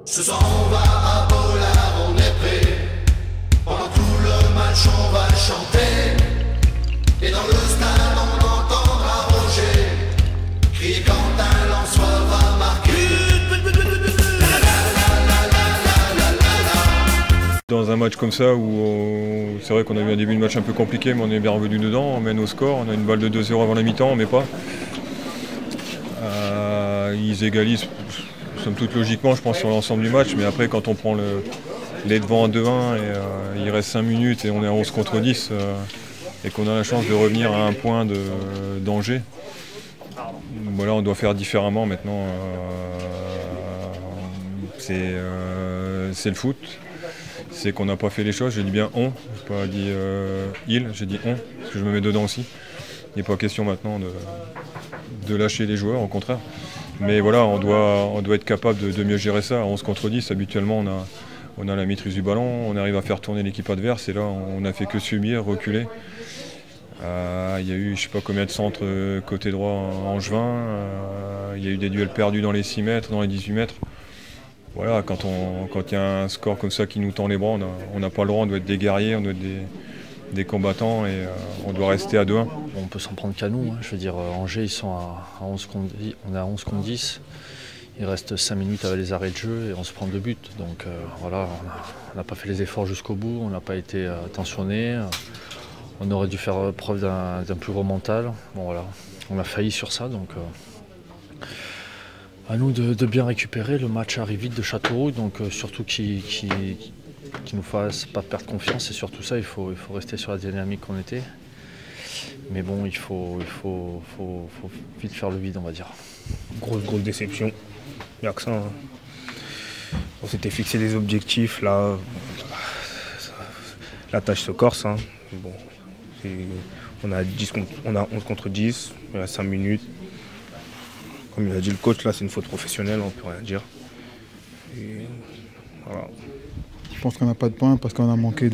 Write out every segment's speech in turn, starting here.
Ce soir on va à Bollard, on est prêt. Pendant tout le match on va chanter. Et dans le stade on entendra Roger crier quand un Lensois va marquer. Dans un match comme ça où c'est vrai qu'on a eu un début de match un peu compliqué, mais on est bien revenu dedans, on mène au score, on a une balle de 2-0 avant la mi-temps, on met pas. Ils égalisent, somme toute logiquement, je pense, sur l'ensemble du match, mais après quand on prend les devants à 2-1 et il reste 5 minutes et on est à 11 contre 10 et qu'on a la chance de revenir à un point d'Angers, voilà, on doit faire différemment maintenant. C'est le foot. C'est qu'on n'a pas fait les choses, j'ai dit bien on, j'ai pas dit il, j'ai dit on, parce que je me mets dedans aussi. Il n'est pas question maintenant de lâcher les joueurs, au contraire. Mais voilà, on doit être capable de mieux gérer ça. À 11 contre 10, habituellement on a la maîtrise du ballon, on arrive à faire tourner l'équipe adverse et là on n'a fait que subir, reculer. Il y a eu je ne sais pas combien de centres côté droit en Angevin, il y a eu des duels perdus dans les 6 mètres, dans les 18 mètres. Voilà, quand il y a un score comme ça qui nous tend les bras, on n'a pas le droit, on doit être des guerriers, on doit être des combattants et on doit rester à 2-1. On peut s'en prendre qu'à nous, hein. Je veux dire, Angers, ils sont à 11 contre 10, on est à 11 contre 10. Il reste 5 minutes avec les arrêts de jeu et on se prend 2 buts. Donc voilà, on n'a pas fait les efforts jusqu'au bout, on n'a pas été attentionné. On aurait dû faire preuve d'un plus gros mental. Bon voilà, on a failli sur ça, donc à nous de bien récupérer. Le match arrive vite de Châteauroux, donc surtout qui nous fasse pas perdre confiance, et surtout ça, il faut rester sur la dynamique qu'on était. Mais bon, il faut vite faire le vide, on va dire. Grosse déception, il n'y a que ça. Hein. On s'était fixé des objectifs, là, la tâche se corse. Hein. Bon, on a 11 contre 10, il y a 5 minutes. Comme il a dit le coach, là c'est une faute professionnelle, on ne peut rien dire. Et voilà. Je pense qu'on n'a pas de points parce qu'on a manqué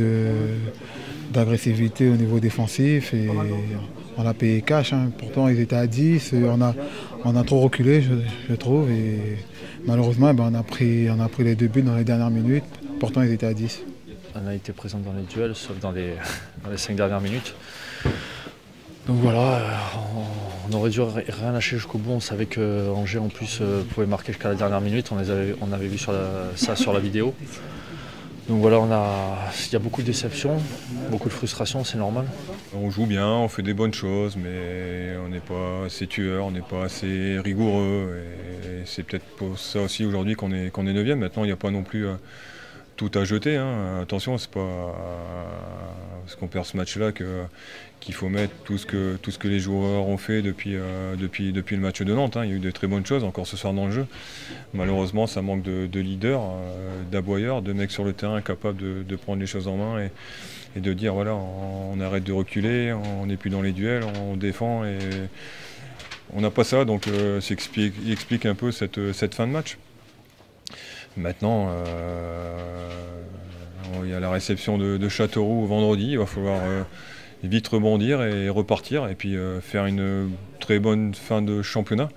d'agressivité au niveau défensif et on a payé cash. Hein. Pourtant ils étaient à 10, on a trop reculé je trouve et malheureusement on a pris les 2 buts dans les dernières minutes, pourtant ils étaient à 10. On a été présent dans les duels sauf dans les 5 dernières minutes. Donc voilà, on aurait dû rien lâcher jusqu'au bout. On savait que Angers en plus pouvait marquer jusqu'à la dernière minute. On avait vu ça sur la vidéo. Donc voilà, il y a beaucoup de déceptions, beaucoup de frustration, c'est normal. On joue bien, on fait des bonnes choses, mais on n'est pas assez tueur, on n'est pas assez rigoureux. Et c'est peut-être pour ça aussi aujourd'hui qu'on est 9e. Maintenant, il n'y a pas non plus tout à jeter. Hein. Attention, c'est pas parce qu'on perd ce match-là qu'il faut mettre tout ce que les joueurs ont fait depuis le match de Nantes. Hein. Il y a eu de très bonnes choses encore ce soir dans le jeu. Malheureusement, ça manque de leaders, d'aboyeurs, de mecs sur le terrain capables de prendre les choses en main et de dire voilà, on arrête de reculer, on n'est plus dans les duels, on défend et on n'a pas ça. Donc ça explique un peu cette fin de match. Maintenant, il y a la réception de Châteauroux vendredi, il va falloir vite rebondir et repartir et puis faire une très bonne fin de championnat.